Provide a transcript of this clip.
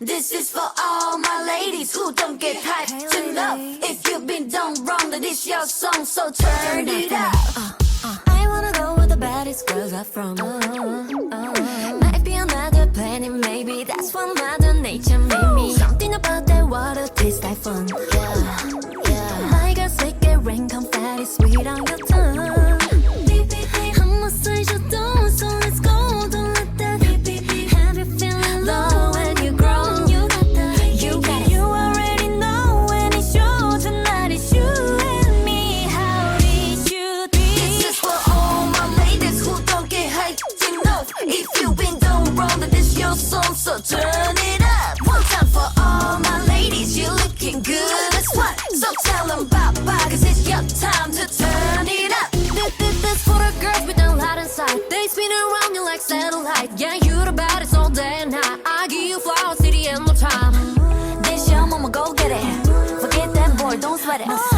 This is for all my ladies who don't get hyped enough. If you've been done wrong, then this your song, so turn it up. I wanna go where the baddest girls are from. Might be another planet, maybe that's what Mother Nature made me. Something about that water tastes like fun. Yeah. My girls make it rain, confetti sweet on your tongue. 한 번 쓰셔도, so let's go, don't let that. Have you feeling low when you grown? You got that. You already know when it's your tonight, it's you and me, how it should be. This is for all my ladies who don't get hyped enough. If you've been done wrong, then this your song, so turn it up. One time for all my ladies, you're looking good as what? So tell them bye-bye, cause it's your time to turn it up. This for the girls with a lot inside. They spin around you like satellite. Yeah, you the baddest all day and night. I give you flowers, city and no time. This your moment, go get it. Forget that boy, don't sweat it.